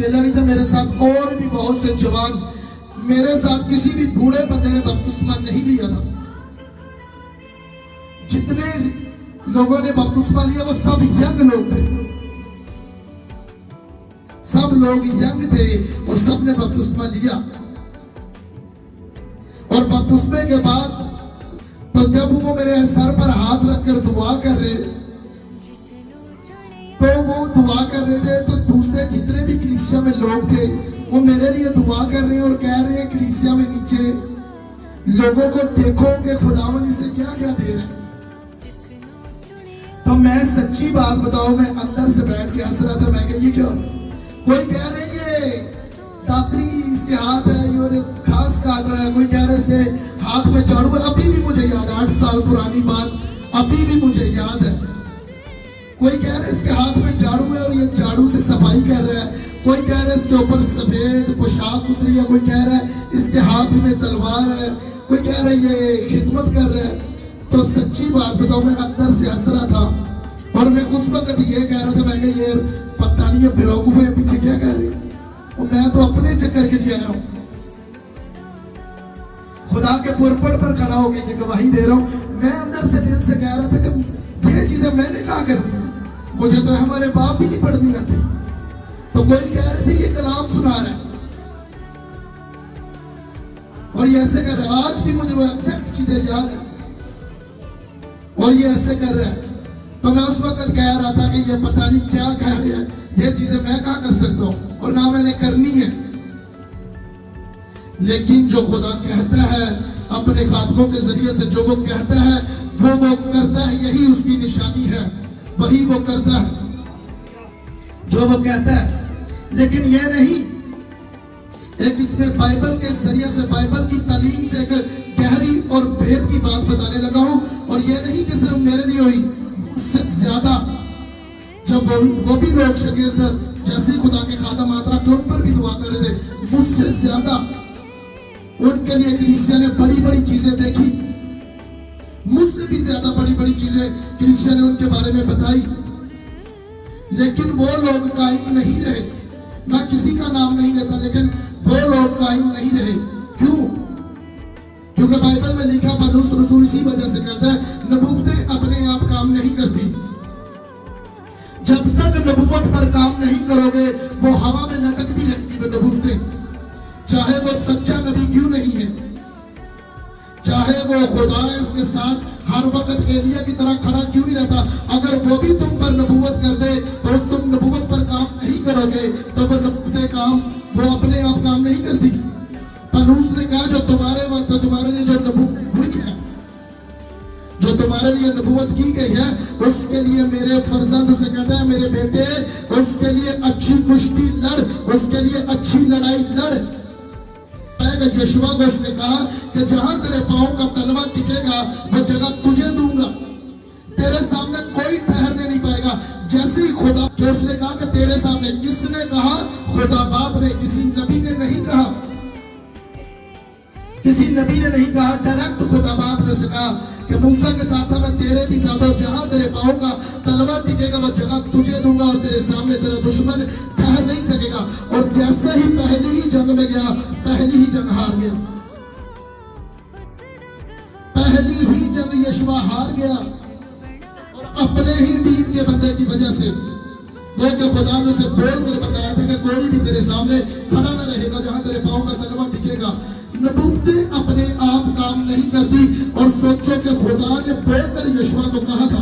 अकेला नहीं था, मेरे साथ और भी बहुत से जवान, मेरे साथ किसी भी बूढ़े बंदे ने बपतिस्मा नहीं लिया था। जितने लोगों ने बपतिस्मा लिया वो सब यंग लोग थे, सब लोग यंग थे और सबने बपतिस्मा लिया। और बपतिस्मे के बाद तो जब वो मेरे सर पर हाथ रखकर दुआ कर रहे, तो वो दुआ कर रहे थे, तो दूसरे जितने भी कलीसिया में लोग थे वो मेरे लिए दुआ कर रहे हैं और कह रहे हैं कलीसिया में नीचे लोगों को देखो कि खुदावन इसे क्या क्या दे रहे हैं। तो मैं सच्ची बात बताऊं, मैं अंदर से बैठ के हंस रहा था। मैं कह ये क्या, कोई कह रहे ये दातरी इसके हाथ है, ये घास काट रहा है, कोई कह रहे इसके हाथ में झाड़ू है। अभी भी मुझे याद है, 8 साल पुरानी बात अभी भी मुझे याद है। कोई कह रहे इसके हाथ में झाड़ू है और ये झाड़ू से सफाई कर रहा है, कोई कह रहा है इसके ऊपर सफेद पोशाक उतरी है, कोई कह रहा है इसके हाथ में तलवार है, कोई कह रहा है ये खिदमत कर रहा है। तो सच्ची बात बताऊं, मैं अंदर से हंस रहा था और मैं उस वक्त ये कह रहा था, मैं कह ये पता नहीं है बेवकूफ है पीछे क्या कह रहे हैं, और मैं तो अपने चक्कर के लिए आया हूं। खुदा के पुरपट पर खड़ा होकर ये गवाही दे रहा हूं। मैं अंदर से दिल से कह रहा था कि ये चीजें मैंने कहा कर दी, मुझे तो हमारे बाप भी नहीं पढ़नी आती। तो कोई कह रहे थे ये कलाम सुना रहा है और ये ऐसे कर रहा है। आज भी मुझे वो एक्सेप्ट चीजें याद है और ये ऐसे कर रहा है। तो मैं उस वक्त कह रहा था कि ये पता नहीं क्या कह रहा है, ये चीजें मैं कहाँ कर सकता हूं और ना मैंने करनी है। लेकिन जो खुदा कहता है अपने खातमों के जरिए से, जो वो कहता है वो करता है, यही उसकी निशानी है, वही वो करता है जो वो कहता है। लेकिन यह नहीं, एक इसमें बाइबल के जरिए से, बाइबल की तालीम से एक गहरी और भेद की बात बताने लगा हूं। और यह नहीं कि सिर्फ मेरे लिए हुई, मुझसे ज्यादा जब वो भी लोग शागिर्द जैसे खुदा के खादम आतरा के उन पर भी दुआ कर रहे थे, मुझसे ज्यादा उनके लिए कलीसिया ने बड़ी बड़ी चीजें देखी, मुझसे भी ज्यादा बड़ी बड़ी चीजें कलीसिया ने उनके बारे में बताई। लेकिन वो लोग कायम नहीं रहे। मैं किसी का नाम नहीं लेता, लेकिन वो लोग कायम नहीं रहे। क्यों? क्योंकि बाइबल में लिखा, पौलुस रसूल इसी वजह से कहता है नबूवतें अपने आप काम नहीं करती। जब तक नबूवत पर काम नहीं करोगे वो हवा में लटकती रहती है नबूवतें, चाहे वो सच्चा नबी क्यों नहीं है, चाहे वो खुदा के साथ हर वक्त एलिया की तरह खड़ा क्यों नहीं रहता। अगर वो भी तुम पर नबूवत कर दे और उस तुम नबूवत पर काम नहीं करोगे तो वो नबूवतें काम, वो अपने आप काम नहीं करती। पौलुस ने कहा जो तुम्हारे वास्ते, तुम्हारे लिए जो नबूवत हुई है, जो तुम्हारे लिए नबूवत की गई है, उसके लिए मेरे फर्जंद से कहता है मेरे बेटे, उसके लिए अच्छी कुश्ती लड़, उसके लिए अच्छी लड़ाई लड़। यशुआ को उसने कहा कि जहां तेरे पांव का तलवा टिकेगा वो जगह तुझे दूंगा, तेरे सामने कोई ठहरने नहीं पाएगा। जैसे ही खुदा, तो उसने कहा कि तेरे सामने, किसने कहा? खुदा बाप ने, किसी नबी ने नहीं कहा, किसी नबी ने नहीं कहा, डायरेक्ट खुदा बाप ने कहा कि मूसा के साथ मैं तेरे भी साथ हूं, जहां तेरे पांव का तलवा टिकेगा वो जगह तुझे दूंगा और तेरे सामने तेरा दुश्मन ठहर नहीं सकेगा। और जैसे ही पहली ही जंग में गया, पहली ही जंग हार गया, पहली ही जंग यशुआ हार गया। और अपने ही टीम के बंदे की वजह से, वो कि खुदा ने उसे बोल कर बताया था कि कोई भी तेरे सामने खड़ा न रहेगा जहां तेरे पांव का तलवा टिकेगा। नबूवतें अपने आप काम नहीं करती। और सोचो कि खुदा ने बोलकर यशुआ को कहा था,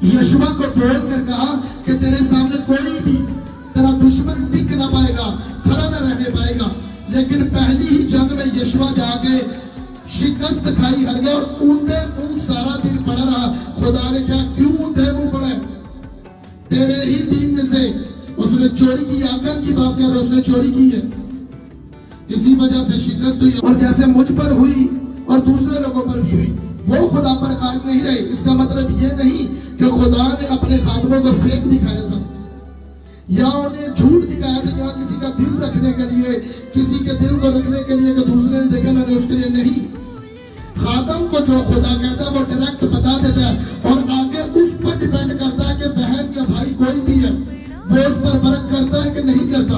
यशुआ को बोलकर कहा कि तेरे सामने कोई भी तेरा दुश्मन टिक ना पाएगा, खड़ा ना रहने पाएगा। लेकिन पहली ही जंग में यशुआ जाके शिकस्त खाई, हर गया और ऊंधे मुंह सारा दिन पड़ा रहा। खुदा ने क्या, क्यों ऊंधे मुंह पड़े? तेरे ही टीम में से उसने चोरी की, आकन की बात कर रहे, उसने चोरी की है, इसी वजह से शिकस्त हुई। और जैसे मुझ पर हुई और दूसरे लोगों पर भी हुई, वो खुदा पर कायम नहीं रहे। इसका मतलब ये नहीं कि खुदा ने अपने खातमों को फेक दिखाया था या उन्हें झूठ दिखाया था, या किसी का दिल रखने के लिए, किसी के दिल को रखने के लिए कि दूसरे ने देखा मैंने उसके लिए नहीं। खातम को जो खुदा कहता है वो डायरेक्ट बता देता है और आगे उस पर डिपेंड करता है कि बहन या भाई कोई भी है, वो उस पर फर्क करता है कि नहीं करता?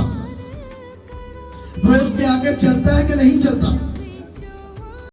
वो उसके आगे चलता है कि नहीं चलता?